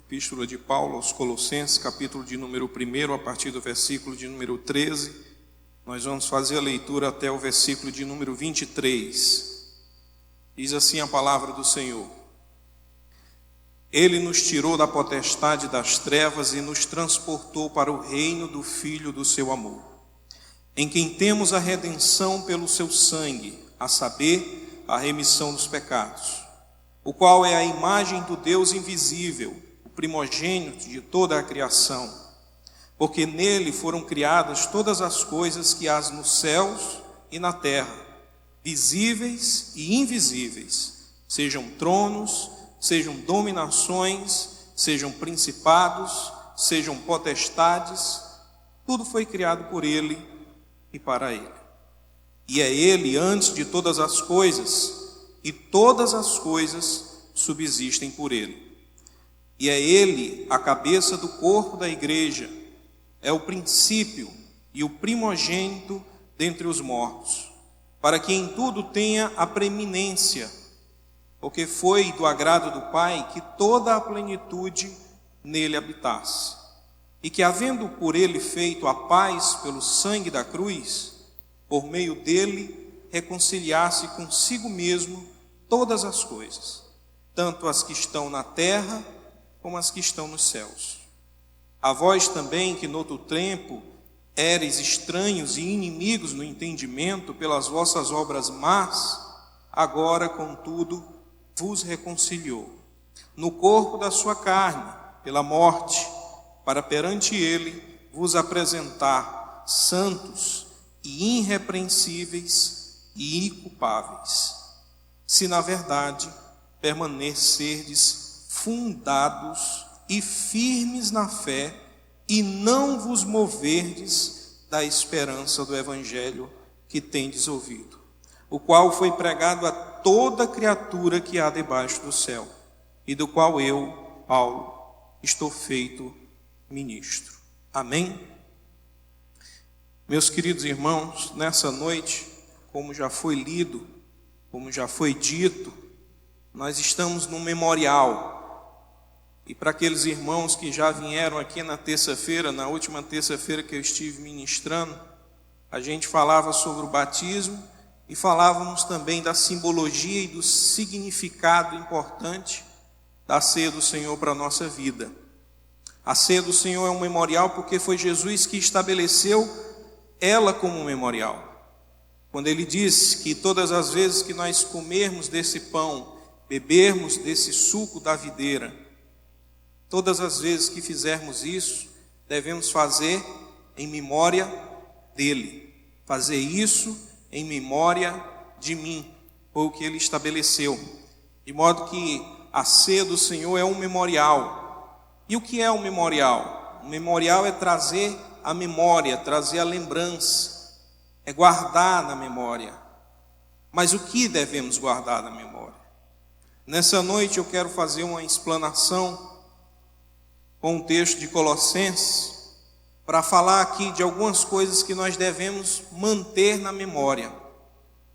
Epístola de Paulo aos Colossenses, capítulo de número 1, a partir do versículo de número 13. Nós vamos fazer a leitura até o versículo de número 23. Diz assim a palavra do Senhor: Ele nos tirou da potestade das trevas e nos transportou para o reino do Filho do seu amor, em quem temos a redenção pelo seu sangue, a saber, a remissão dos pecados, o qual é a imagem do Deus invisível, primogênito de toda a criação, porque nele foram criadas todas as coisas que há nos céus e na terra, visíveis e invisíveis, sejam tronos, sejam dominações, sejam principados, sejam potestades, tudo foi criado por ele e para ele. E é ele antes de todas as coisas, e todas as coisas subsistem por ele. E é ele a cabeça do corpo da igreja, é o princípio e o primogênito dentre os mortos, para que em tudo tenha a preeminência, porque foi do agrado do Pai que toda a plenitude nele habitasse, e que, havendo por ele feito a paz pelo sangue da cruz, por meio dele reconciliasse consigo mesmo todas as coisas, tanto as que estão na terra como as que estão nos céus. A vós também, que noutro tempo éreis estranhos e inimigos no entendimento pelas vossas obras más, agora, contudo, vos reconciliou no corpo da sua carne, pela morte, para perante ele vos apresentar santos e irrepreensíveis e inculpáveis, se na verdade permanecerdes fundados e firmes na fé, e não vos moverdes da esperança do evangelho que tendes ouvido, o qual foi pregado a toda criatura que há debaixo do céu, e do qual eu, Paulo, estou feito ministro. Amém? Meus queridos irmãos, nessa noite, como já foi lido, como já foi dito, nós estamos num memorial. E para aqueles irmãos que já vieram aqui na terça-feira, na última terça-feira que eu estive ministrando, a gente falava sobre o batismo e falávamos também da simbologia e do significado importante da ceia do Senhor para a nossa vida. A ceia do Senhor é um memorial porque foi Jesus que estabeleceu ela como um memorial. Quando ele disse que todas as vezes que nós comermos desse pão, bebermos desse suco da videira, todas as vezes que fizermos isso, devemos fazer em memória dele. Fazer isso em memória de mim, foi o que ele estabeleceu. De modo que a ceia do Senhor é um memorial. E o que é um memorial? Um memorial é trazer a memória, trazer a lembrança, é guardar na memória. Mas o que devemos guardar na memória? Nessa noite eu quero fazer uma explanação com o texto de Colossenses, para falar aqui de algumas coisas que nós devemos manter na memória,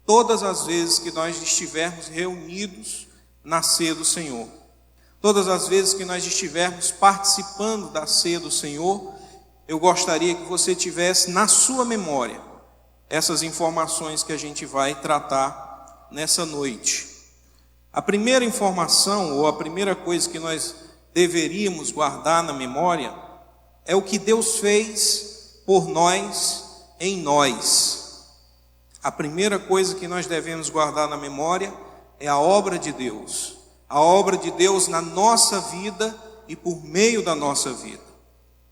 todas as vezes que nós estivermos reunidos na ceia do Senhor, todas as vezes que nós estivermos participando da ceia do Senhor, eu gostaria que você tivesse na sua memória essas informações que a gente vai tratar nessa noite. A primeira informação, ou a primeira coisa que nós deveríamos guardar na memória é o que Deus fez por nós, em nós. A primeira coisa que nós devemos guardar na memória é a obra de Deus na nossa vida e por meio da nossa vida.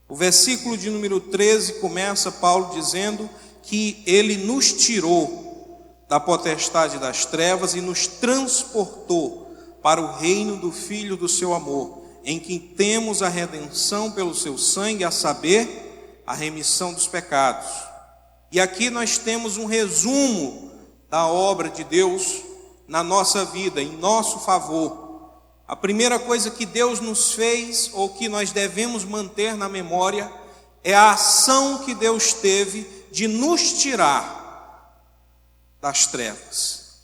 O versículo de número 13 começa Paulo dizendo que ele nos tirou da potestade das trevas e nos transportou para o reino do Filho do seu amor, em que temos a redenção pelo seu sangue, a saber, a remissão dos pecados. E aqui nós temos um resumo da obra de Deus na nossa vida, em nosso favor. A primeira coisa que Deus nos fez, ou que nós devemos manter na memória, é a ação que Deus teve de nos tirar das trevas.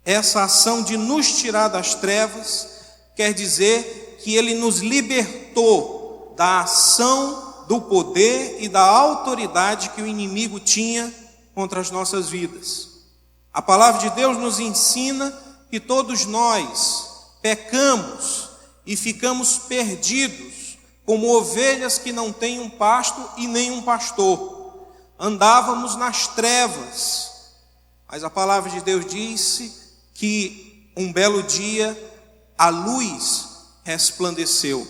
Essa ação de nos tirar das trevas quer dizer que Ele nos libertou da ação, do poder e da autoridade que o inimigo tinha contra as nossas vidas. A palavra de Deus nos ensina que todos nós pecamos e ficamos perdidos, como ovelhas que não têm um pasto e nem um pastor. Andávamos nas trevas, mas a palavra de Deus disse que um belo dia a luz resplandeceu,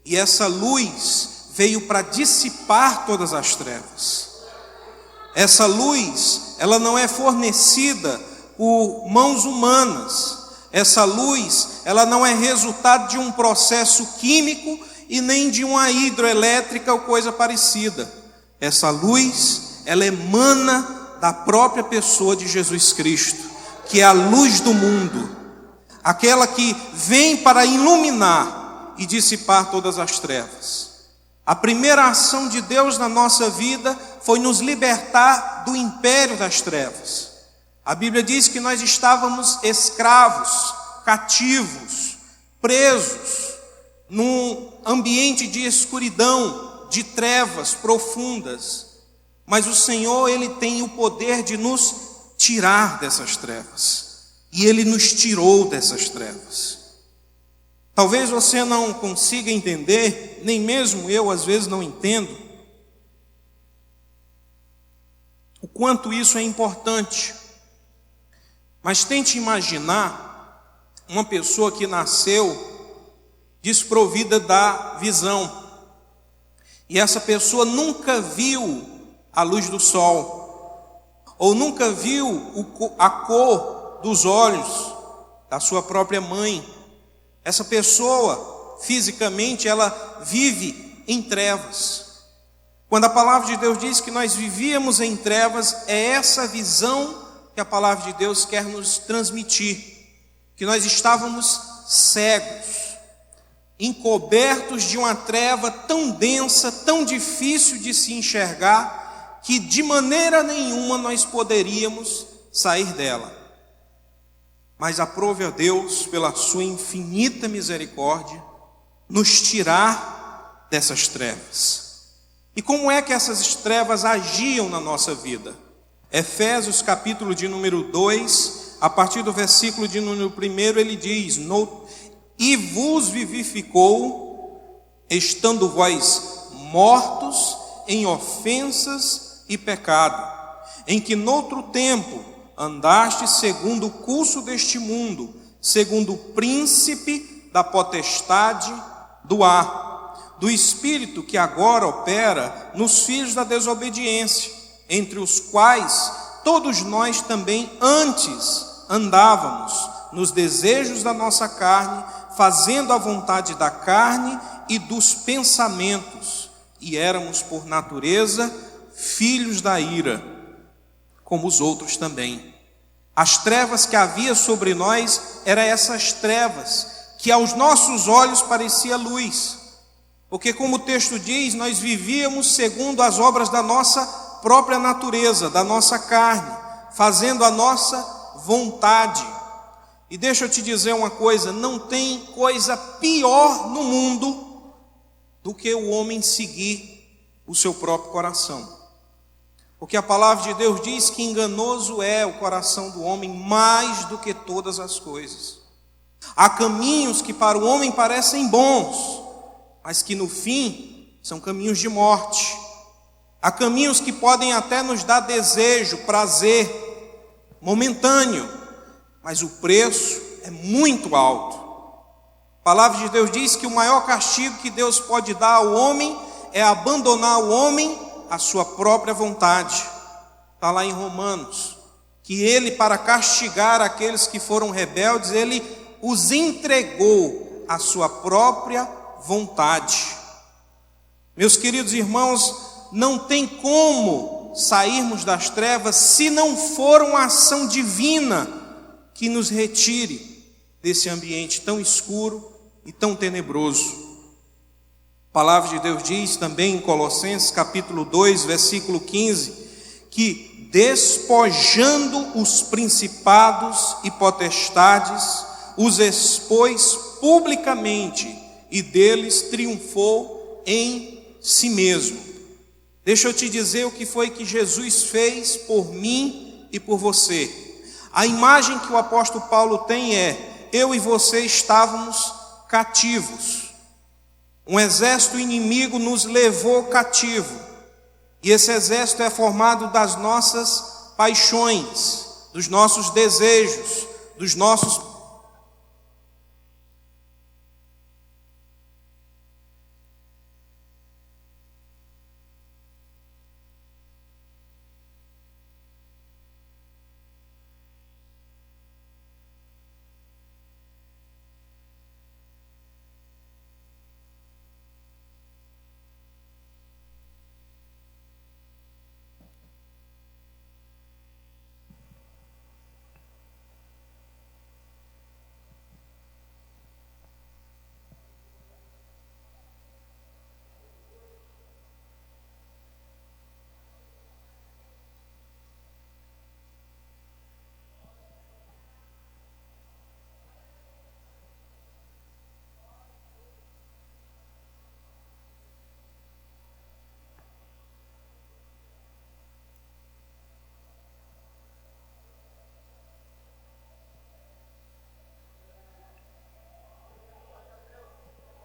e essa luz veio para dissipar todas as trevas. Essa luz, ela não é fornecida por mãos humanas. Essa luz, ela não é resultado de um processo químico e nem de uma hidroelétrica ou coisa parecida. Essa luz, ela emana da própria pessoa de Jesus Cristo, que é a luz do mundo, aquela que vem para iluminar e dissipar todas as trevas. A primeira ação de Deus na nossa vida foi nos libertar do império das trevas. A Bíblia diz que nós estávamos escravos, cativos, presos, num ambiente de escuridão, de trevas profundas. Mas o Senhor, Ele tem o poder de nos tirar dessas trevas. E Ele nos tirou dessas trevas. Talvez você não consiga entender, nem mesmo eu às vezes não entendo, o quanto isso é importante. Mas tente imaginar uma pessoa que nasceu desprovida da visão. E essa pessoa nunca viu a luz do sol, ou nunca viu a cor dos olhos da sua própria mãe. Essa pessoa, fisicamente, ela vive em trevas. Quando a palavra de Deus diz que nós vivíamos em trevas, é essa visão que a palavra de Deus quer nos transmitir, que nós estávamos cegos, encobertos de uma treva tão densa, tão difícil de se enxergar, que de maneira nenhuma nós poderíamos sair dela. Mas aprove a Deus, pela sua infinita misericórdia, nos tirar dessas trevas. E como é que essas trevas agiam na nossa vida? Efésios capítulo de número 2, a partir do versículo de número 1, ele diz: E vos vivificou, estando vós mortos em ofensas e pecado, em que noutro tempo andaste segundo o curso deste mundo, segundo o príncipe da potestade do ar, do espírito que agora opera nos filhos da desobediência, entre os quais todos nós também antes andávamos nos desejos da nossa carne, fazendo a vontade da carne e dos pensamentos, e éramos por natureza filhos da ira, como os outros também. As trevas que havia sobre nós eram essas trevas que aos nossos olhos parecia luz, porque como o texto diz, nós vivíamos segundo as obras da nossa própria natureza, da nossa carne, fazendo a nossa vontade. E deixa eu te dizer uma coisa, não tem coisa pior no mundo do que o homem seguir o seu próprio coração. Porque a palavra de Deus diz que enganoso é o coração do homem mais do que todas as coisas. Há caminhos que para o homem parecem bons, mas que no fim são caminhos de morte. Há caminhos que podem até nos dar desejo, prazer momentâneo, mas o preço é muito alto. A palavra de Deus diz que o maior castigo que Deus pode dar ao homem é abandonar o homem à sua própria vontade. Está lá em Romanos, que ele, para castigar aqueles que foram rebeldes, ele os entregou à sua própria vontade. Meus queridos irmãos, não tem como sairmos das trevas se não for uma ação divina que nos retire desse ambiente tão escuro e tão tenebroso. A palavra de Deus diz também em Colossenses capítulo 2, versículo 15, que despojando os principados e potestades, os expôs publicamente, e deles triunfou em si mesmo. Deixa eu te dizer o que foi que Jesus fez por mim e por você. A imagem que o apóstolo Paulo tem é: eu e você estávamos cativos. Um exército inimigo nos levou cativo. E esse exército é formado das nossas paixões, dos nossos desejos, dos nossos...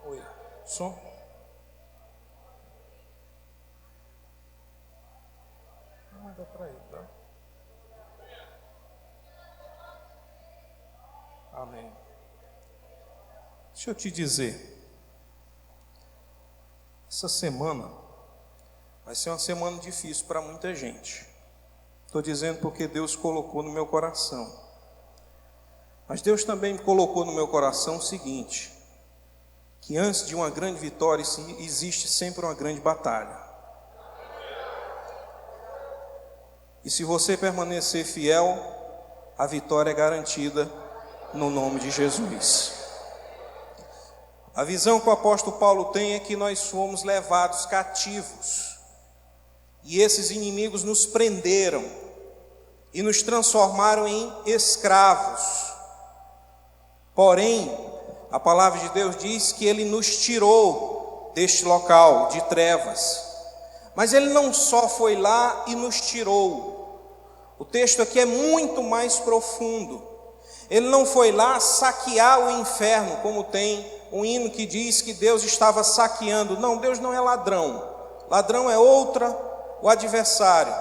Oi, som. Dá pra ir, tá? Amém. Deixa eu te dizer, essa semana vai ser uma semana difícil para muita gente. Estou dizendo porque Deus colocou no meu coração. Mas Deus também colocou no meu coração o seguinte: que antes de uma grande vitória existe sempre uma grande batalha. E se você permanecer fiel, a vitória é garantida no nome de Jesus. A visão que o apóstolo Paulo tem é que nós fomos levados cativos. E esses inimigos nos prenderam e nos transformaram em escravos. Porém, a palavra de Deus diz que Ele nos tirou deste local de trevas. Mas Ele não só foi lá e nos tirou. O texto aqui é muito mais profundo. Ele não foi lá saquear o inferno, como tem um hino que diz que Deus estava saqueando. Não, Deus não é ladrão. Ladrão é o adversário.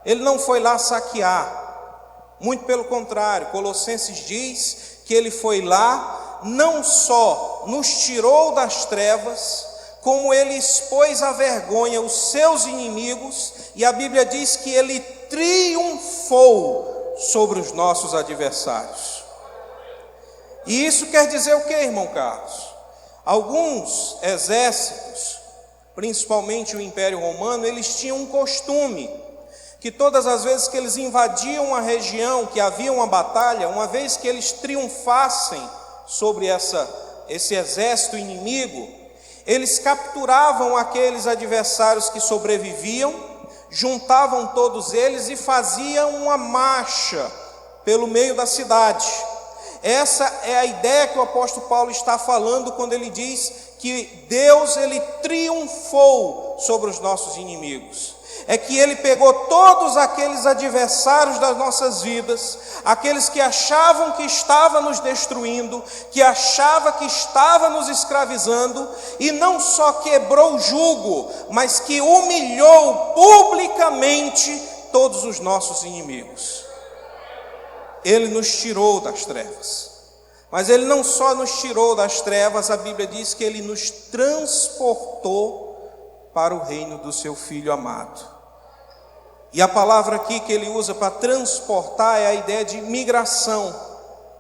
Ele não foi lá saquear. Muito pelo contrário, Colossenses diz que Ele foi lá, não só nos tirou das trevas, como Ele expôs à vergonha os seus inimigos, e a Bíblia diz que Ele triunfou sobre os nossos adversários. E isso quer dizer o que, irmão Carlos? Alguns exércitos, principalmente o Império Romano, eles tinham um costume, que todas as vezes que eles invadiam uma região, que havia uma batalha, uma vez que eles triunfassem sobre esse exército inimigo, eles capturavam aqueles adversários que sobreviviam, juntavam todos eles e faziam uma marcha pelo meio da cidade. Essa é a ideia que o apóstolo Paulo está falando quando ele diz que Deus, Ele triunfou sobre os nossos inimigos. É que Ele pegou todos aqueles adversários das nossas vidas, aqueles que achavam que estava nos destruindo, que achava que estava nos escravizando, e não só quebrou o jugo, mas que humilhou publicamente todos os nossos inimigos. Ele nos tirou das trevas. Mas Ele não só nos tirou das trevas, a Bíblia diz que Ele nos transportou para o reino do seu Filho amado. E a palavra aqui que Ele usa para transportar é a ideia de migração.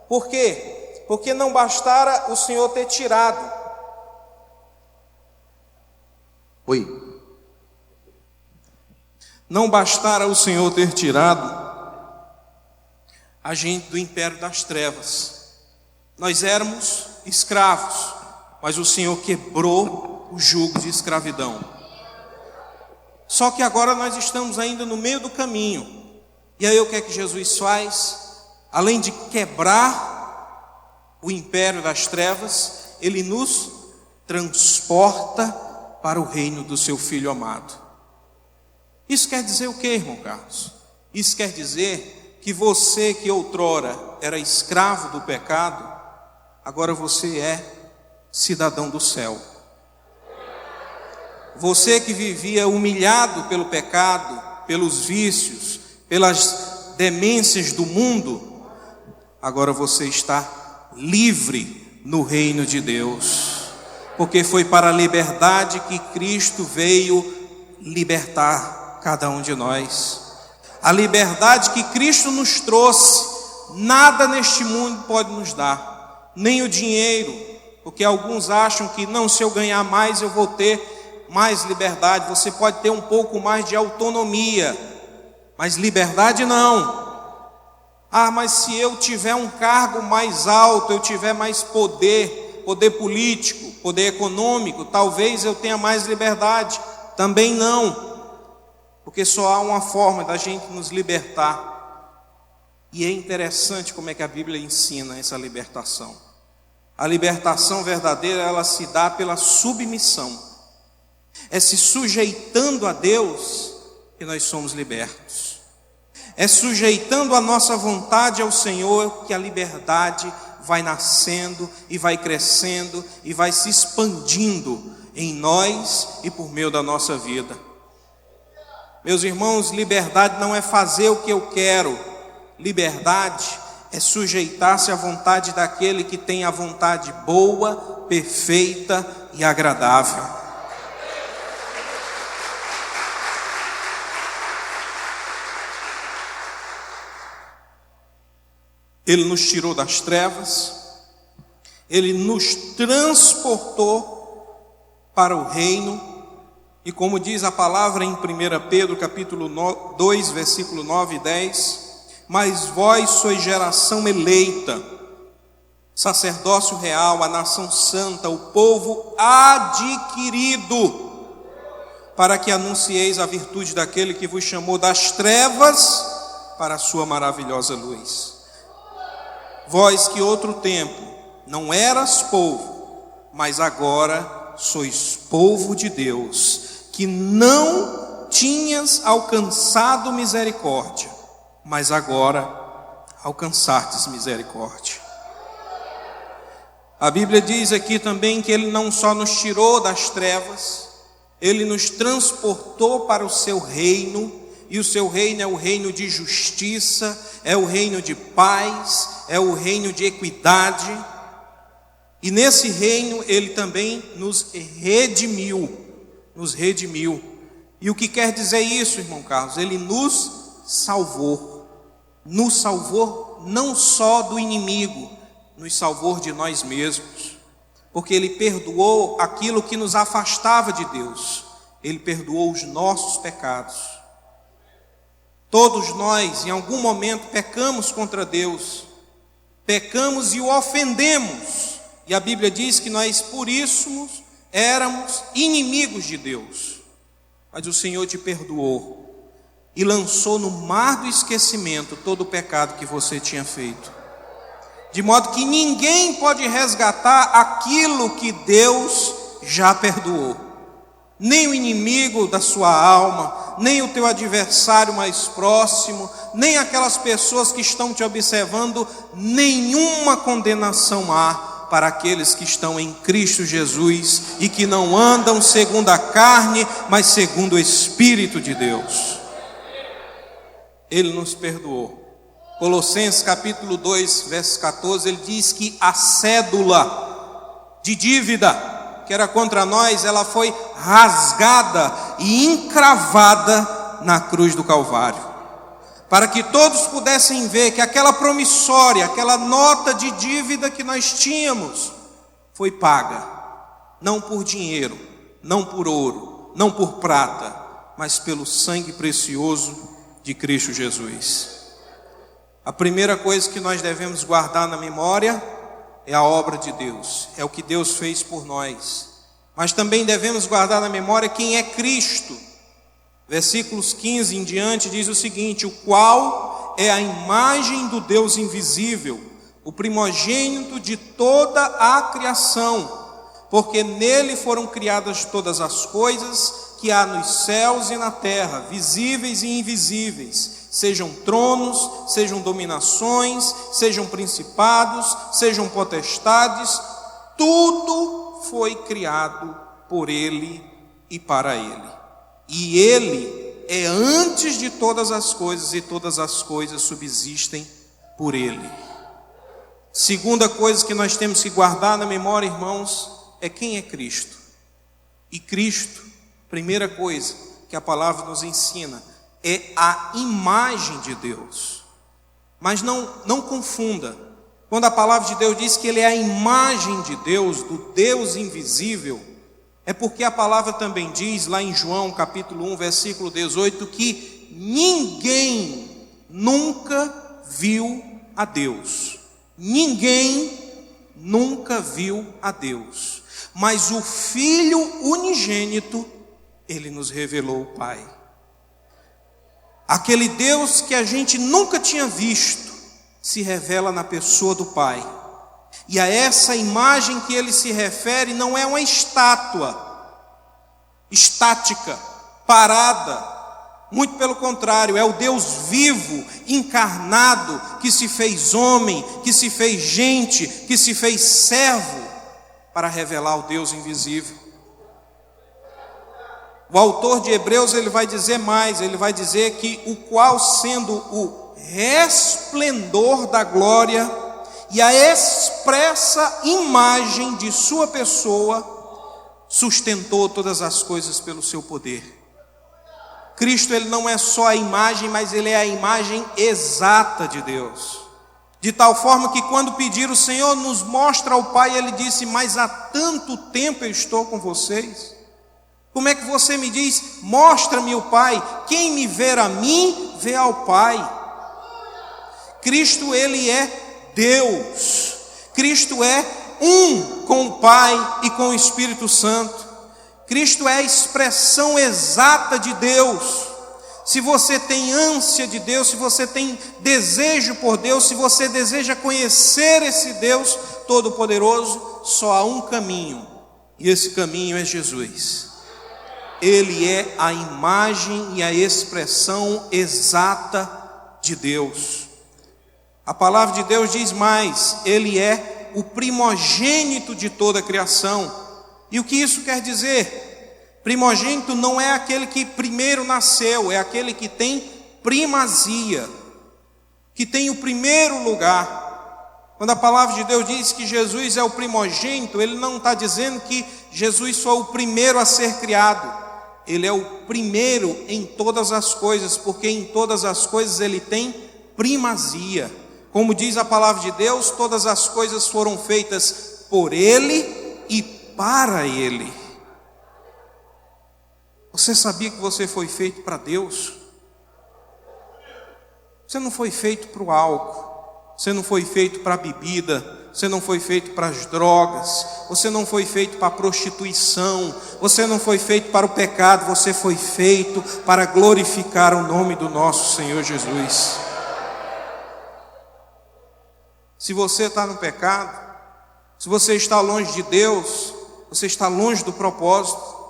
Por quê? Porque não bastara o Senhor ter tirado. Não bastara o Senhor ter tirado a gente do império das trevas. Nós éramos escravos, mas o Senhor quebrou o jugo de escravidão. Só que agora nós estamos ainda no meio do caminho. E aí o que é que Jesus faz? Além de quebrar o império das trevas, Ele nos transporta para o reino do seu Filho amado. Isso quer dizer o quê, irmão Carlos? Isso quer dizer que você que outrora era escravo do pecado, agora você é cidadão do céu. Você que vivia humilhado pelo pecado, pelos vícios, pelas demências do mundo, agora você está livre no reino de Deus, porque foi para a liberdade que Cristo veio libertar cada um de nós. A liberdade que Cristo nos trouxe, nada neste mundo pode nos dar, nem o dinheiro, porque alguns acham que não, se eu ganhar mais eu vou ter mais liberdade. Você pode ter um pouco mais de autonomia, mas liberdade não. Mas se eu tiver um cargo mais alto, eu tiver mais poder político, poder econômico, talvez eu tenha mais liberdade. Também não. Porque só há uma forma da gente nos libertar. E é interessante como é que a Bíblia ensina essa libertação. A libertação verdadeira, ela se dá pela submissão. É se sujeitando a Deus que nós somos libertos. É sujeitando a nossa vontade ao Senhor que a liberdade vai nascendo e vai crescendo e vai se expandindo em nós e por meio da nossa vida. Meus irmãos, liberdade não é fazer o que eu quero. Liberdade é sujeitar-se à vontade daquele que tem a vontade boa, perfeita e agradável. Ele nos tirou das trevas, Ele nos transportou para o reino. E como diz a palavra em 1 Pedro capítulo 2, versículo 9 e 10, mas vós sois geração eleita, sacerdócio real, a nação santa, o povo adquirido, para que anuncieis a virtude daquele que vos chamou das trevas para a sua maravilhosa luz. Vós que outro tempo não eras povo, mas agora sois povo de Deus, que não tinhas alcançado misericórdia, mas agora alcançastes misericórdia. A Bíblia diz aqui também que Ele não só nos tirou das trevas, Ele nos transportou para o seu reino, e o seu reino é o reino de justiça, é o reino de paz, é o reino de equidade, e nesse reino Ele também nos redimiu. E o que quer dizer isso, irmão Carlos? Ele nos salvou não só do inimigo, nos salvou de nós mesmos, porque Ele perdoou aquilo que nos afastava de Deus, Ele perdoou os nossos pecados. Todos nós, em algum momento, pecamos contra Deus, pecamos e o ofendemos, e a Bíblia diz que nós, por isso, éramos inimigos de Deus, mas o Senhor te perdoou e lançou no mar do esquecimento todo o pecado que você tinha feito, de modo que ninguém pode resgatar aquilo que Deus já perdoou, nem o inimigo da sua alma, nem o teu adversário mais próximo, nem aquelas pessoas que estão te observando. Nenhuma condenação há para aqueles que estão em Cristo Jesus e que não andam segundo a carne, mas segundo o Espírito de Deus. Ele nos perdoou. Colossenses capítulo 2, verso 14, ele diz que a cédula de dívida que era contra nós, ela foi rasgada e encravada na cruz do Calvário, para que todos pudessem ver que aquela promissória, aquela nota de dívida que nós tínhamos, foi paga, não por dinheiro, não por ouro, não por prata, mas pelo sangue precioso de Cristo Jesus. A primeira coisa que nós devemos guardar na memória é a obra de Deus, é o que Deus fez por nós, mas também devemos guardar na memória quem é Cristo. Versículos 15 em diante diz o seguinte: o qual é a imagem do Deus invisível, o primogênito de toda a criação, porque nele foram criadas todas as coisas que há nos céus e na terra, visíveis e invisíveis, sejam tronos, sejam dominações, sejam principados, sejam potestades, tudo foi criado por ele e para ele. E ele é antes de todas as coisas, e todas as coisas subsistem por ele. Segunda coisa que nós temos que guardar na memória, irmãos, é quem é Cristo. E Cristo, primeira coisa que a palavra nos ensina, é a imagem de Deus. Mas não confunda. Quando a palavra de Deus diz que ele é a imagem de Deus, do Deus invisível, é porque a palavra também diz, lá em João capítulo 1, versículo 18, que ninguém nunca viu a Deus. Ninguém nunca viu a Deus. Mas o Filho unigênito, ele nos revelou o Pai. Aquele Deus que a gente nunca tinha visto, se revela na pessoa do Pai. E a essa imagem que ele se refere não é uma estátua estática, parada. Muito pelo contrário, é o Deus vivo, encarnado, que se fez homem, que se fez gente, que se fez servo, para revelar o Deus invisível. O autor de Hebreus, ele vai dizer mais, ele vai dizer que o qual, sendo o resplendor da glória e a expressa imagem de sua pessoa, sustentou todas as coisas pelo seu poder. Cristo, ele não é só a imagem, mas ele é a imagem exata de Deus. De tal forma que quando pediram, o Senhor nos mostra ao Pai, ele disse, mas há tanto tempo eu estou com vocês. Como é que você me diz, mostra-me o Pai? Quem me ver a mim, vê ao Pai. Cristo, ele é Deus. Cristo é um com o Pai e com o Espírito Santo. Cristo é a expressão exata de Deus. Se você tem ânsia de Deus, se você tem desejo por Deus, se você deseja conhecer esse Deus Todo-Poderoso, só há um caminho, e esse caminho é Jesus. Ele é a imagem e a expressão exata de Deus. A palavra de Deus diz mais, ele é o primogênito de toda a criação. E o que isso quer dizer? Primogênito não é aquele que primeiro nasceu, é aquele que tem primazia, que tem o primeiro lugar. Quando a palavra de Deus diz que Jesus é o primogênito, ele não está dizendo que Jesus foi o primeiro a ser criado. Ele é o primeiro em todas as coisas, porque em todas as coisas ele tem primazia. Como diz a palavra de Deus, todas as coisas foram feitas por ele e para ele. Você sabia que você foi feito para Deus? Você não foi feito para o álcool, você não foi feito para a bebida, você não foi feito para as drogas, você não foi feito para a prostituição, você não foi feito para o pecado, você foi feito para glorificar o nome do nosso Senhor Jesus. Se você está no pecado, se você está longe de Deus, você está longe do propósito.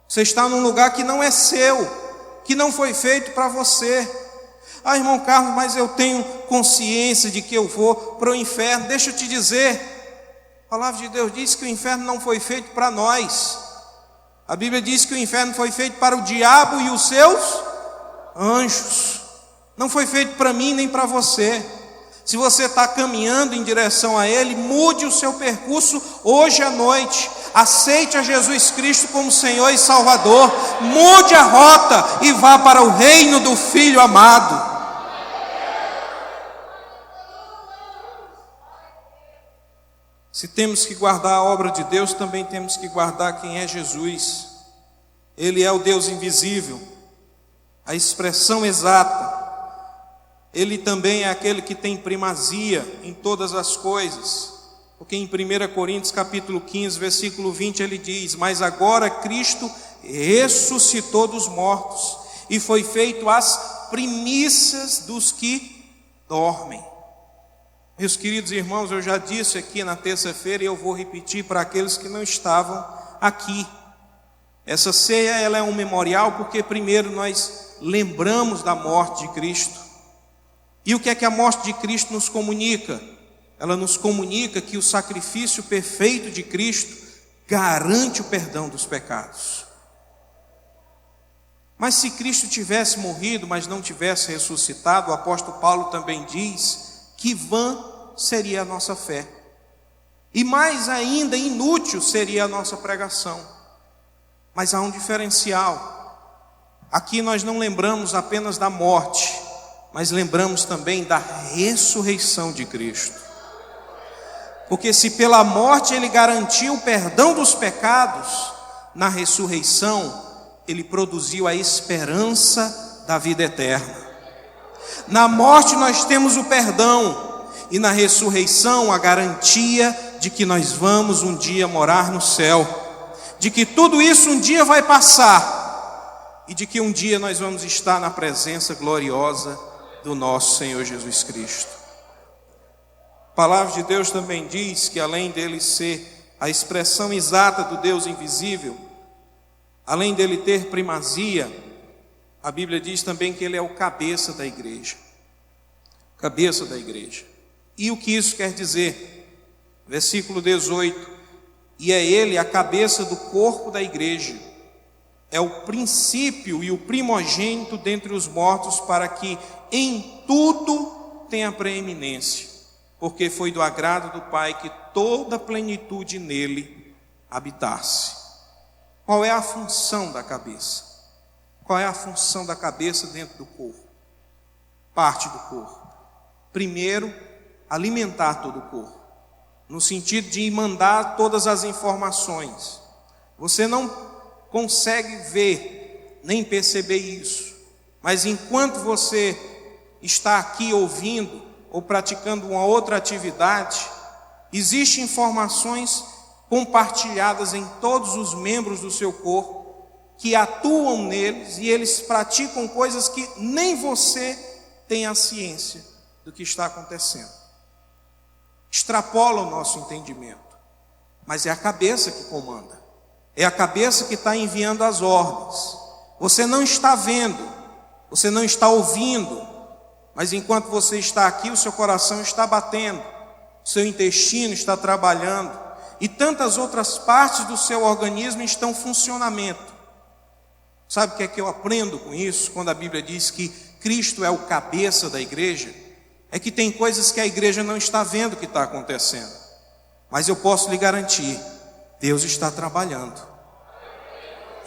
Você está num lugar que não é seu, que não foi feito para você. Ah, irmão Carlos, mas eu tenho consciência de que eu vou para o inferno. Deixa eu te dizer, a palavra de Deus diz que o inferno não foi feito para nós. A Bíblia diz que o inferno foi feito para o diabo e os seus anjos. Não foi feito para mim nem para você. Se você está caminhando em direção a ele, mude o seu percurso hoje à noite. Aceite a Jesus Cristo como Senhor e Salvador. Mude a rota e vá para o reino do Filho amado. Se temos que guardar a obra de Deus, também temos que guardar quem é Jesus. Ele é o Deus invisível, a expressão exata. Ele também é aquele que tem primazia em todas as coisas. Porque em 1 Coríntios capítulo 15, versículo 20, ele diz: mas agora Cristo ressuscitou dos mortos e foi feito as primícias dos que dormem. Meus queridos irmãos, eu já disse aqui na terça-feira e eu vou repetir para aqueles que não estavam aqui. Essa ceia, ela é um memorial porque primeiro nós lembramos da morte de Cristo. E o que é que a morte de Cristo nos comunica? Ela nos comunica que o sacrifício perfeito de Cristo garante o perdão dos pecados. Mas se Cristo tivesse morrido, mas não tivesse ressuscitado, o apóstolo Paulo também diz que vã seria a nossa fé. E mais ainda, inútil seria a nossa pregação. Mas há um diferencial. Aqui nós não lembramos apenas da morte, mas lembramos também da ressurreição de Cristo. Porque se pela morte ele garantiu o perdão dos pecados, na ressurreição ele produziu a esperança da vida eterna. Na morte nós temos o perdão, e na ressurreição a garantia de que nós vamos um dia morar no céu, de que tudo isso um dia vai passar, e de que um dia nós vamos estar na presença gloriosa do nosso Senhor Jesus Cristo. A palavra de Deus também diz que além dele ser a expressão exata do Deus invisível, além dele ter primazia, a Bíblia diz também que ele é o cabeça da igreja. Cabeça da igreja. E o que isso quer dizer? Versículo 18. E é ele a cabeça do corpo da igreja. É o princípio e o primogênito dentre os mortos, para que em tudo tenha preeminência. Porque foi do agrado do Pai que toda a plenitude nele habitasse. Qual é a função da cabeça? Qual é a função da cabeça dentro do corpo? Parte do corpo. Primeiro, alimentar todo o corpo, no sentido de mandar todas as informações. Você não consegue ver, nem perceber isso, mas enquanto você está aqui ouvindo, ou praticando uma outra atividade, existem informações compartilhadas em todos os membros do seu corpo, que atuam neles, e eles praticam coisas que nem você tem a ciência do que está acontecendo. Extrapola o nosso entendimento, mas é a cabeça que comanda, é a cabeça que está enviando as ordens. Você não está vendo, você não está ouvindo, mas enquanto você está aqui, o seu coração está batendo, o seu intestino está trabalhando, e tantas outras partes do seu organismo estão em funcionamento. Sabe o que é que eu aprendo com isso? Quando a Bíblia diz que Cristo é o cabeça da igreja, é que tem coisas que a igreja não está vendo que está acontecendo, mas eu posso lhe garantir, Deus está trabalhando.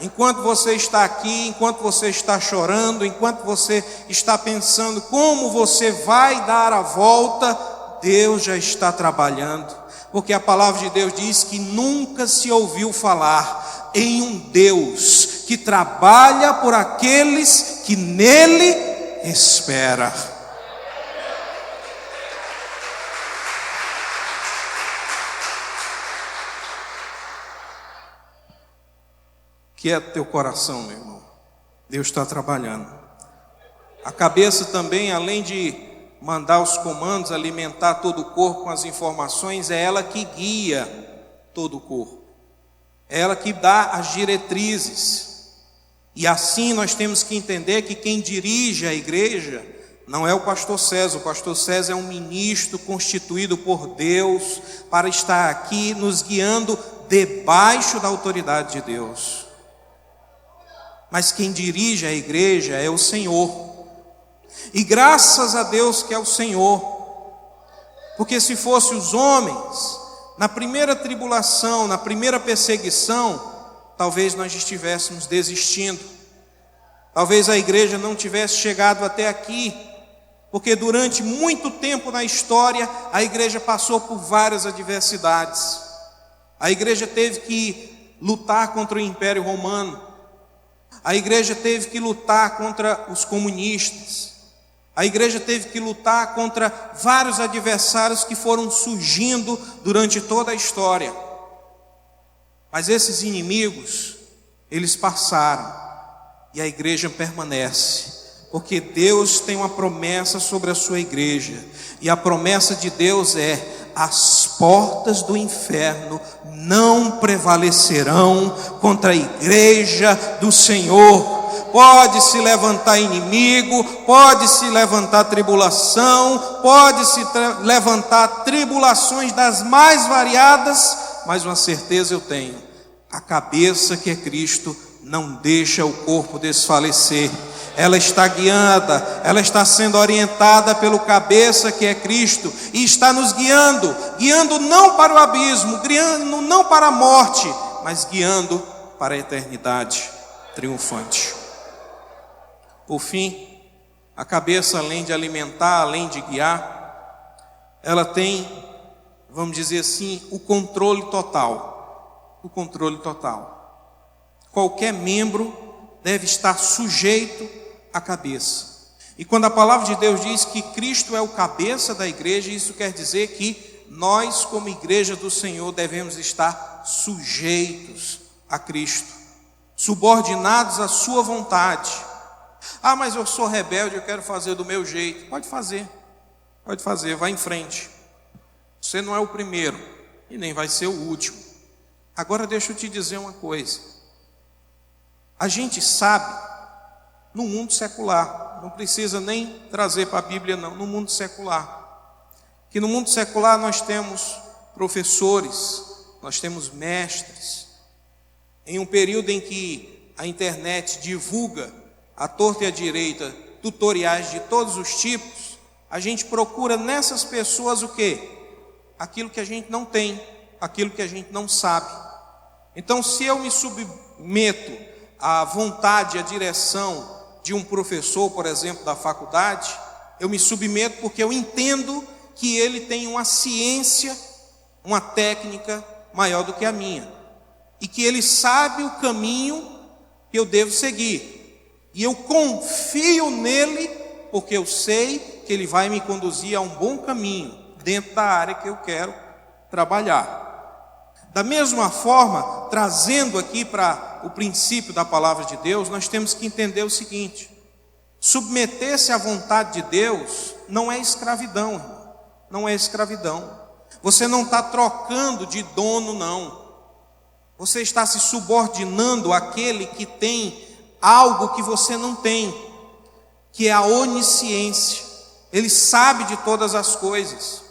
Enquanto você está aqui, enquanto você está chorando, enquanto você está pensando como você vai dar a volta, Deus já está trabalhando, porque a palavra de Deus diz que nunca se ouviu falar em um Deus que trabalha por aqueles que nele esperam. Quieta teu coração, meu irmão. Deus está trabalhando. A cabeça também, além de mandar os comandos, alimentar todo o corpo com as informações, é ela que guia todo o corpo. É ela que dá as diretrizes. E assim nós temos que entender que quem dirige a igreja não é o pastor César. O pastor César é um ministro constituído por Deus para estar aqui nos guiando debaixo da autoridade de Deus. Mas quem dirige a igreja é o Senhor. E graças a Deus que é o Senhor. Porque se fossem os homens, na primeira tribulação, na primeira perseguição, talvez nós estivéssemos desistindo. Talvez a igreja não tivesse chegado até aqui. Porque durante muito tempo na história, a igreja passou por várias adversidades. A igreja teve que lutar contra o Império Romano. A igreja teve que lutar contra os comunistas. A igreja teve que lutar contra vários adversários que foram surgindo durante toda a história. Mas esses inimigos, eles passaram e a igreja permanece, porque Deus tem uma promessa sobre a sua igreja, e a promessa de Deus é: as portas do inferno não prevalecerão contra a igreja do Senhor. Pode se levantar inimigo, pode se levantar tribulação, pode se levantar tribulações das mais variadas, mas uma certeza eu tenho: a cabeça que é Cristo não deixa o corpo desfalecer. Ela está guiada, ela está sendo orientada pelo cabeça que é Cristo, e está nos guiando não para o abismo, guiando não para a morte, mas guiando para a eternidade triunfante. Por fim, a cabeça, além de alimentar, além de guiar, ela tem, vamos dizer assim, o controle total. O controle total. Qualquer membro deve estar sujeito à cabeça. E quando a palavra de Deus diz que Cristo é o cabeça da igreja, isso quer dizer que nós, como igreja do Senhor, devemos estar sujeitos a Cristo, subordinados à sua vontade. Ah, mas eu sou rebelde, eu quero fazer do meu jeito. Pode fazer, vai em frente. Você não é o primeiro e nem vai ser o último. Agora deixa eu te dizer uma coisa. A gente sabe, no mundo secular, não precisa nem trazer para a Bíblia não, no mundo secular, que no mundo secular nós temos professores, nós temos mestres. Em um período em que a internet divulga à torta e à direita tutoriais de todos os tipos, a gente procura nessas pessoas o quê? Aquilo que a gente não tem, aquilo que a gente não sabe. Então, se eu me submeto à vontade, à direção de um professor, por exemplo, da faculdade, eu me submeto porque eu entendo que ele tem uma ciência, uma técnica maior do que a minha, e que ele sabe o caminho que eu devo seguir. E eu confio nele, porque eu sei que ele vai me conduzir a um bom caminho, dentro da área que eu quero trabalhar. Da mesma forma, trazendo aqui para o princípio da palavra de Deus, nós temos que entender o seguinte: submeter-se à vontade de Deus não é escravidão, irmão. Não é escravidão. Você não está trocando de dono, não. Você está se subordinando àquele que tem algo que você não tem, que é a onisciência. Ele sabe de todas as coisas,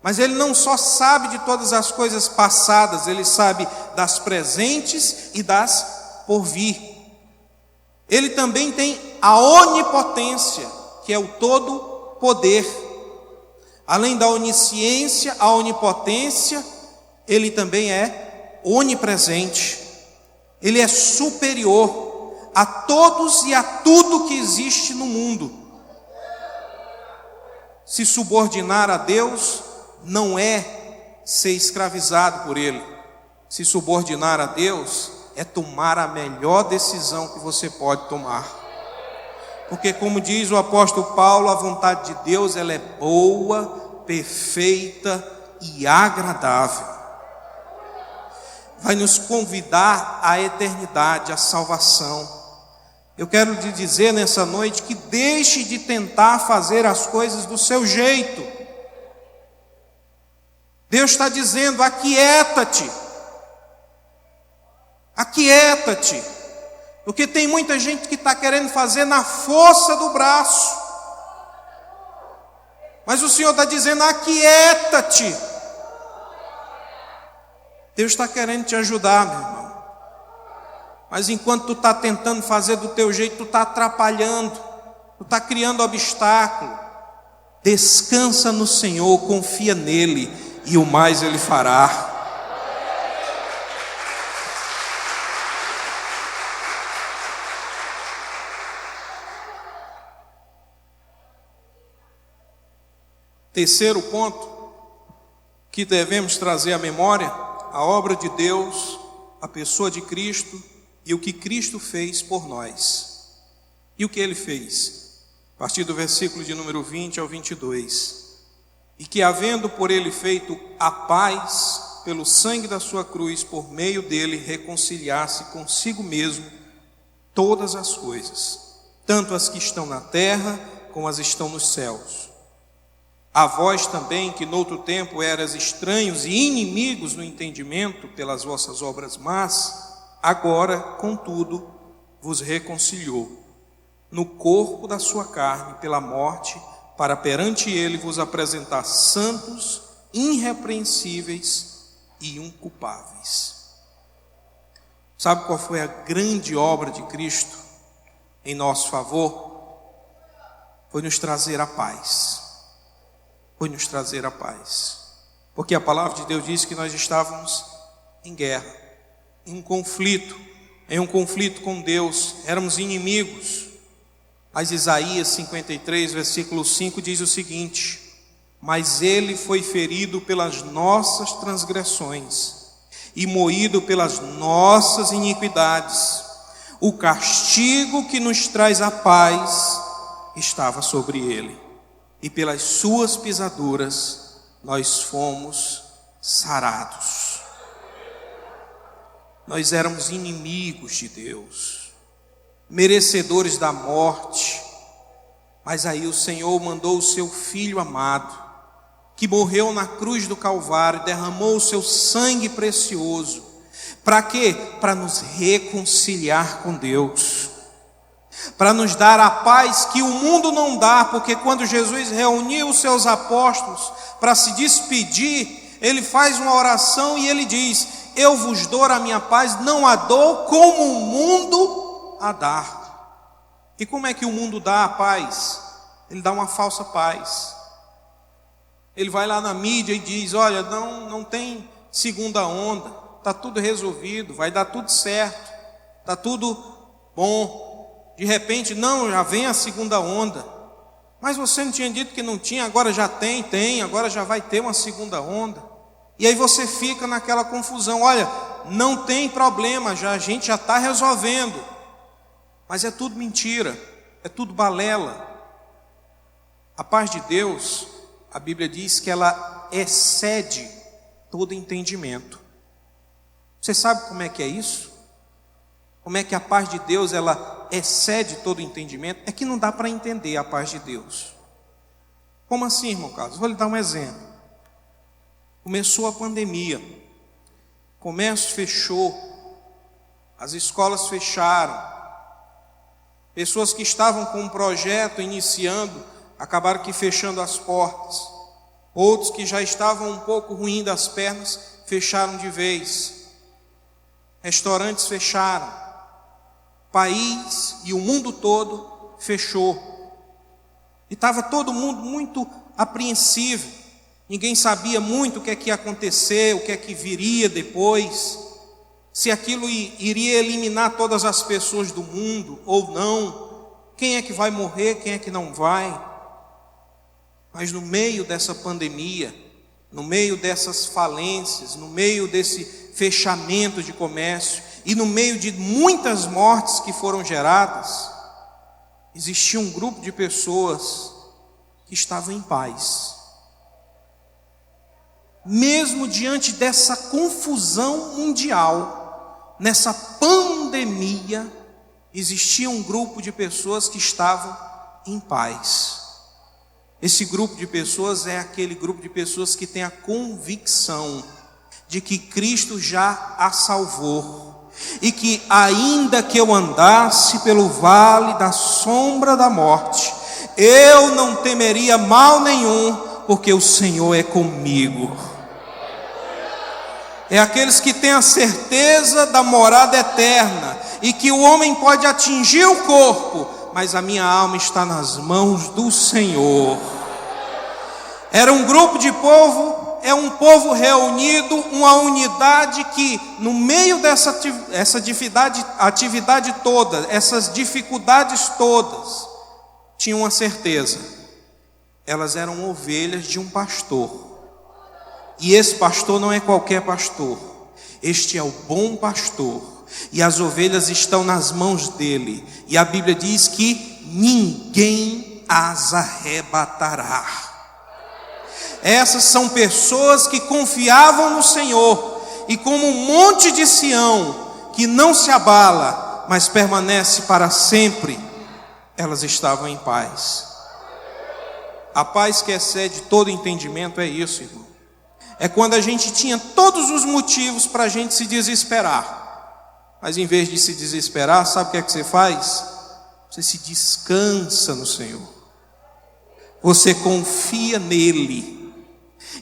mas ele não só sabe de todas as coisas passadas, ele sabe das presentes e das por vir. Ele também tem a onipotência, que é o todo poder. Além da onisciência, a onipotência, ele também é onipresente. Ele é superior a todos e a tudo que existe no mundo. Se subordinar a Deus não é ser escravizado por Ele. Se subordinar a Deus é tomar a melhor decisão que você pode tomar. Porque, como diz o apóstolo Paulo, a vontade de Deus ela é boa, perfeita e agradável. Vai nos convidar à eternidade, à salvação. Eu quero lhe dizer nessa noite que deixe de tentar fazer as coisas do seu jeito. Deus está dizendo: aquieta-te. Aquieta-te. Porque tem muita gente que está querendo fazer na força do braço. Mas o Senhor está dizendo: aquieta-te. Deus está querendo te ajudar, meu irmão. Mas enquanto tu está tentando fazer do teu jeito, tu está atrapalhando, tu está criando obstáculo. Descansa no Senhor, confia nele, e o mais ele fará. Terceiro ponto que devemos trazer à memória: a obra de Deus, a pessoa de Cristo e o que Cristo fez por nós. E o que Ele fez? A partir do versículo de número 20 ao 22. E que, havendo por Ele feito a paz pelo sangue da sua cruz, por meio dele reconciliasse consigo mesmo todas as coisas, tanto as que estão na terra como as que estão nos céus. A vós também, que noutro tempo eras estranhos e inimigos no entendimento pelas vossas obras más, agora, contudo, vos reconciliou no corpo da sua carne pela morte, para perante ele vos apresentar santos, irrepreensíveis e inculpáveis. Sabe qual foi a grande obra de Cristo em nosso favor? Foi nos trazer a paz. Foi nos trazer a paz. Porque a palavra de Deus diz que nós estávamos em guerra, em um conflito com Deus, éramos inimigos. Mas Isaías 53, versículo 5 diz o seguinte: mas ele foi ferido pelas nossas transgressões e moído pelas nossas iniquidades. O castigo que nos traz a paz estava sobre ele, e pelas suas pisaduras nós fomos sarados. Nós éramos inimigos de Deus, merecedores da morte, mas aí o Senhor mandou o seu Filho amado, que morreu na cruz do Calvário, derramou o seu sangue precioso. Para quê? Para nos reconciliar com Deus, para nos dar a paz que o mundo não dá, porque quando Jesus reuniu os seus apóstolos para se despedir, ele faz uma oração e ele diz: eu vos dou a minha paz, não a dou como o mundo a dá. E como é que o mundo dá a paz? Ele dá uma falsa paz. Ele vai lá na mídia e diz: olha, não tem segunda onda, está tudo resolvido, vai dar tudo certo, está tudo bom. De repente, não, já vem a segunda onda. Mas você não tinha dito que não tinha, agora já tem, agora já vai ter uma segunda onda. E aí você fica naquela confusão: olha, não tem problema, a gente já está resolvendo. Mas é tudo mentira, é tudo balela. A paz de Deus, a Bíblia diz que ela excede todo entendimento. Você sabe como é que é isso? Como é que a paz de Deus, ela excede todo entendimento? É que não dá para entender a paz de Deus. Como assim, irmão Carlos? Vou lhe dar um exemplo. Começou a pandemia, o comércio fechou, as escolas fecharam, pessoas que estavam com um projeto iniciando, acabaram que fechando as portas. Outros que já estavam um pouco ruim das pernas, fecharam de vez. Restaurantes fecharam. O país e o mundo todo fechou. E estava todo mundo muito apreensivo. Ninguém sabia muito o que é que ia acontecer, o que é que viria depois. Se aquilo iria eliminar todas as pessoas do mundo ou não. Quem é que vai morrer, quem é que não vai. Mas no meio dessa pandemia, no meio dessas falências, no meio desse fechamento de comércio e no meio de muitas mortes que foram geradas, existia um grupo de pessoas que estavam em paz. Mesmo diante dessa confusão mundial, nessa pandemia, existia um grupo de pessoas que estavam em paz. Esse grupo de pessoas é aquele grupo de pessoas que tem a convicção de que Cristo já a salvou e que ainda que eu andasse pelo vale da sombra da morte, eu não temeria mal nenhum, porque o Senhor é comigo. É aqueles que têm a certeza da morada eterna e que o homem pode atingir o corpo, mas a minha alma está nas mãos do Senhor. Era um grupo de povo, é um povo reunido, uma unidade que no meio dessa atividade toda, essas dificuldades todas, tinham uma certeza: elas eram ovelhas de um pastor. E esse pastor não é qualquer pastor, este é o bom pastor, e as ovelhas estão nas mãos dele, e a Bíblia diz que ninguém as arrebatará. Essas são pessoas que confiavam no Senhor, e como um monte de Sião, que não se abala, mas permanece para sempre, elas estavam em paz. A paz que excede todo entendimento é isso, irmão. É quando a gente tinha todos os motivos para a gente se desesperar. Mas em vez de se desesperar, sabe o que é que você faz? Você se descansa no Senhor. Você confia nele.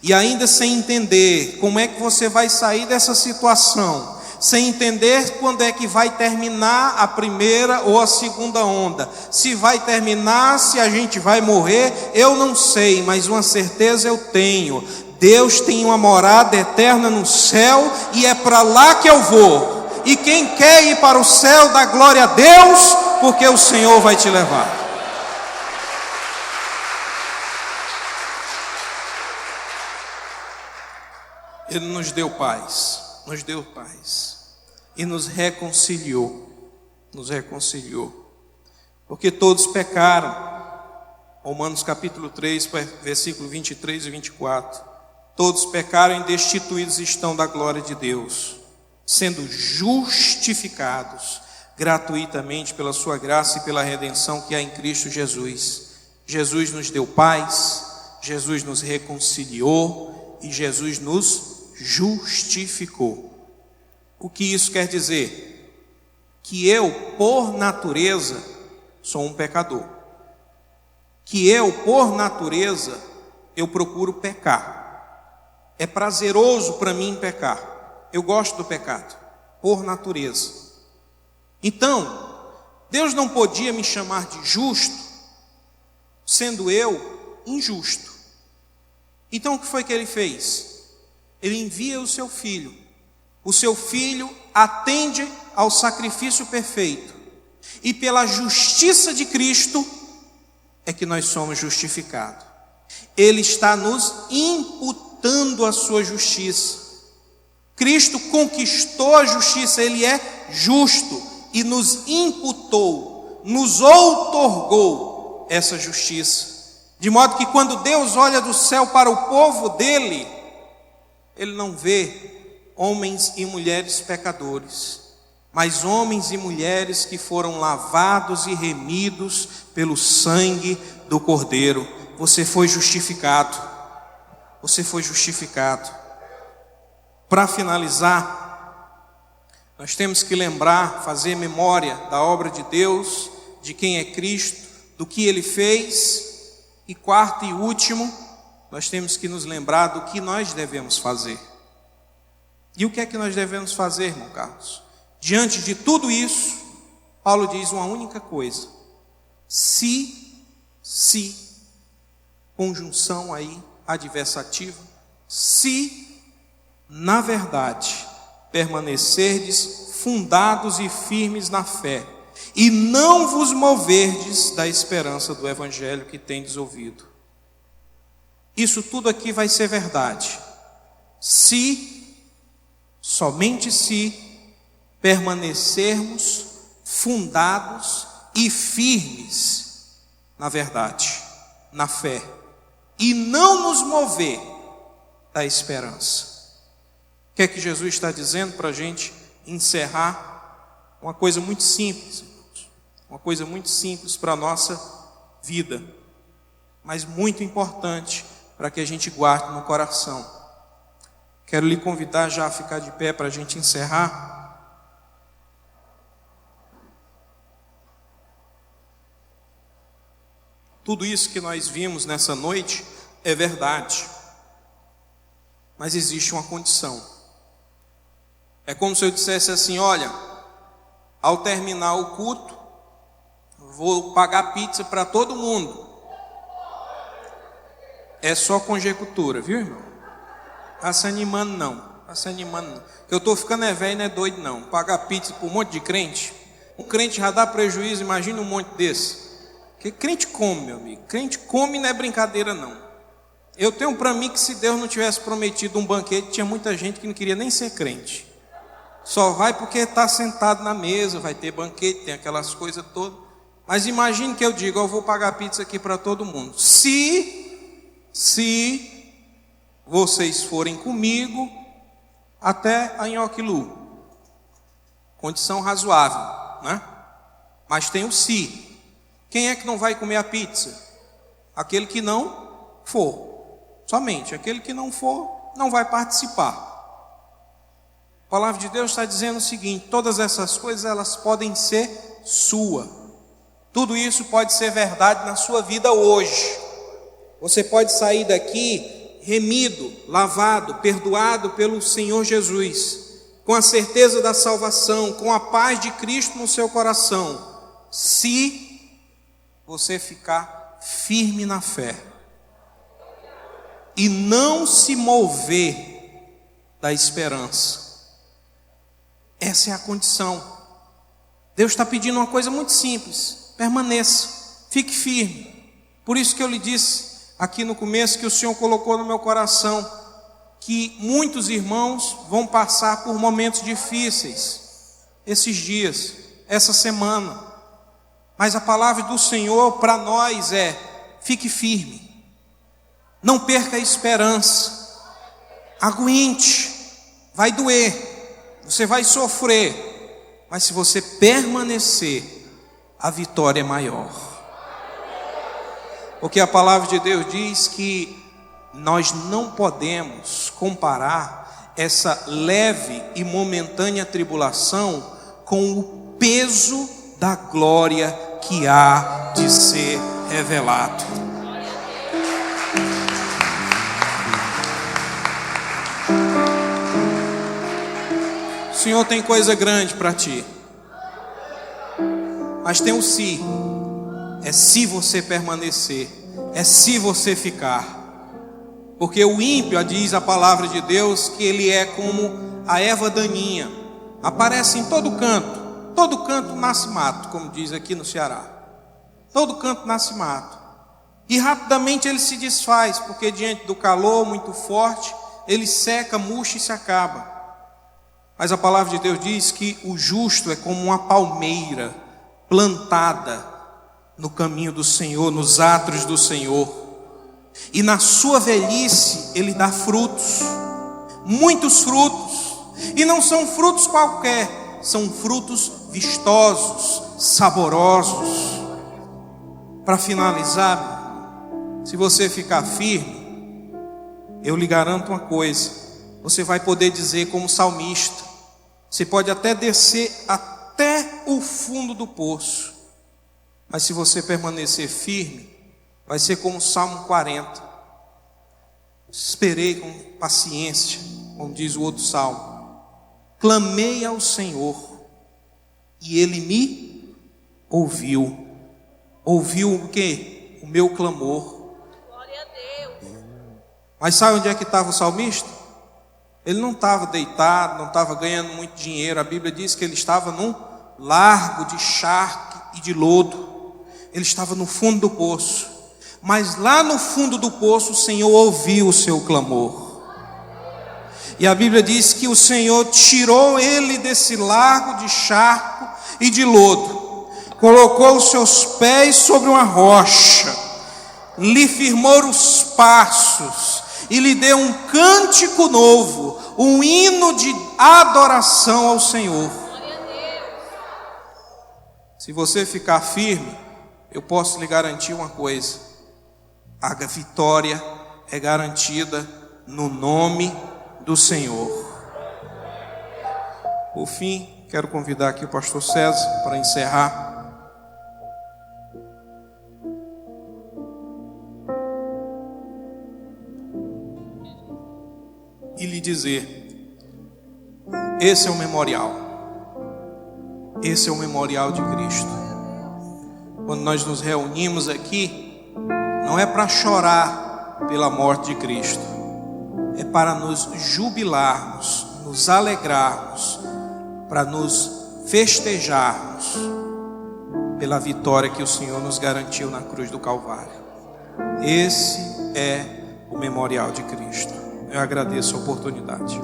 E ainda sem entender como é que você vai sair dessa situação, sem entender quando é que vai terminar a primeira ou a segunda onda, se vai terminar, se a gente vai morrer, eu não sei, mas uma certeza eu tenho: Deus tem uma morada eterna no céu, e é para lá que eu vou. E quem quer ir para o céu, dá glória a Deus, porque o Senhor vai te levar. Ele nos deu paz, e nos reconciliou, porque todos pecaram. Romanos capítulo 3, versículo 23 e 24, todos pecaram e destituídos estão da glória de Deus, sendo justificados gratuitamente pela sua graça e pela redenção que há em Cristo Jesus. Jesus nos deu paz, Jesus nos reconciliou e Jesus nos justificou. O que isso quer dizer? Que eu, por natureza, sou um pecador. Que eu, por natureza, eu procuro pecar. É prazeroso para mim pecar. Eu gosto do pecado, por natureza. Então, Deus não podia me chamar de justo, sendo eu injusto. Então o que foi que ele fez? Ele envia o seu filho. O seu filho atende ao sacrifício perfeito. E pela justiça de Cristo é que nós somos justificados. Ele está nos imputando a sua justiça. Cristo conquistou a justiça, ele é justo e nos imputou, nos outorgou essa justiça. De modo que quando Deus olha do céu para o povo dele, ele não vê homens e mulheres pecadores, mas homens e mulheres que foram lavados e remidos pelo sangue do Cordeiro. Você foi justificado. Você foi justificado. Para finalizar, nós temos que lembrar, fazer memória da obra de Deus, de quem é Cristo, do que Ele fez. E quarto e último, nós temos que nos lembrar do que nós devemos fazer. E o que é que nós devemos fazer, irmão Carlos? Diante de tudo isso, Paulo diz uma única coisa: se, conjunção aí, adversativa, se, na verdade, permanecerdes fundados e firmes na fé, e não vos moverdes da esperança do evangelho que tendes ouvido. Isso tudo aqui vai ser verdade, se, somente se, permanecermos fundados e firmes na verdade, na fé, e não nos mover da esperança. O que é que Jesus está dizendo para a gente encerrar? Uma coisa muito simples, irmãos. Uma coisa muito simples para a nossa vida, mas muito importante para que a gente guarde no coração. Quero lhe convidar já a ficar de pé para a gente encerrar. Tudo isso que nós vimos nessa noite é verdade, mas existe uma condição. É como se eu dissesse assim: olha, ao terminar o culto, vou pagar pizza para todo mundo. É só conjectura, viu, irmão? Está se animando não, Eu estou ficando velho, não é doido não. Pagar pizza para um monte de crente. Um crente já dá prejuízo, imagina um monte desse. Porque crente come, meu amigo. Crente come, não é brincadeira não. Eu tenho para mim que se Deus não tivesse prometido um banquete, tinha muita gente que não queria nem ser crente. Só vai porque está sentado na mesa, vai ter banquete, tem aquelas coisas todas. Mas imagine que eu digo: eu vou pagar pizza aqui para todo mundo. Se vocês forem comigo até a Nhoquilu. Condição razoável, né? Mas tem o se. Quem é que não vai comer a pizza? Aquele que não for. Somente aquele que não for, não vai participar. A palavra de Deus está dizendo o seguinte: todas essas coisas, elas podem ser sua. Tudo isso pode ser verdade na sua vida hoje. Você pode sair daqui remido, lavado, perdoado pelo Senhor Jesus, com a certeza da salvação, com a paz de Cristo no seu coração, se você ficar firme na fé e não se mover da esperança. Essa é a condição. Deus está pedindo uma coisa muito simples: permaneça, fique firme. Por isso que eu lhe disse aqui no começo que o Senhor colocou no meu coração que muitos irmãos vão passar por momentos difíceis esses dias, essa semana. Mas a palavra do Senhor para nós é: fique firme, não perca a esperança, aguente, vai doer, você vai sofrer, mas se você permanecer, a vitória é maior. Porque a palavra de Deus diz que nós não podemos comparar essa leve e momentânea tribulação com o peso da glória que há de ser revelado. O Senhor tem coisa grande para ti, mas tem um se. É se você permanecer, é se você ficar. Porque o ímpio, diz a palavra de Deus, que ele é como a erva daninha, aparece em todo canto nasce mato, como diz aqui no Ceará. Todo canto nasce mato, e rapidamente ele se desfaz, porque diante do calor muito forte, ele seca, murcha e se acaba. Mas a palavra de Deus diz que o justo é como uma palmeira plantada no caminho do Senhor, nos átrios do Senhor, e na sua velhice ele dá frutos, muitos frutos, e não são frutos qualquer, são frutos vistosos, saborosos. Para finalizar, se você ficar firme, eu lhe garanto uma coisa: você vai poder dizer como salmista, você pode até descer até o fundo do poço, mas se você permanecer firme, vai ser como o Salmo 40. Esperei com paciência, como diz o outro salmo. Clamei ao Senhor e Ele me ouviu. Ouviu o quê? O meu clamor. Glória a Deus. Mas sabe onde é que estava o salmista? Ele não estava deitado, não estava ganhando muito dinheiro. A Bíblia diz que ele estava num largo de charque e de lodo. Ele estava no fundo do poço, mas lá no fundo do poço o Senhor ouviu o seu clamor, e a Bíblia diz que o Senhor tirou ele desse lago de charco e de lodo, colocou os seus pés sobre uma rocha, lhe firmou os passos e lhe deu um cântico novo, um hino de adoração ao Senhor. Se você ficar firme, eu posso lhe garantir uma coisa: a vitória é garantida no nome do Senhor. Por fim, quero convidar aqui o pastor César para encerrar. E lhe dizer: esse é o memorial. Esse é o memorial de Cristo. Quando nós nos reunimos aqui, não é para chorar pela morte de Cristo, é para nos jubilarmos, nos alegrarmos, para nos festejarmos pela vitória que o Senhor nos garantiu na cruz do Calvário. Esse é o memorial de Cristo. Eu agradeço a oportunidade.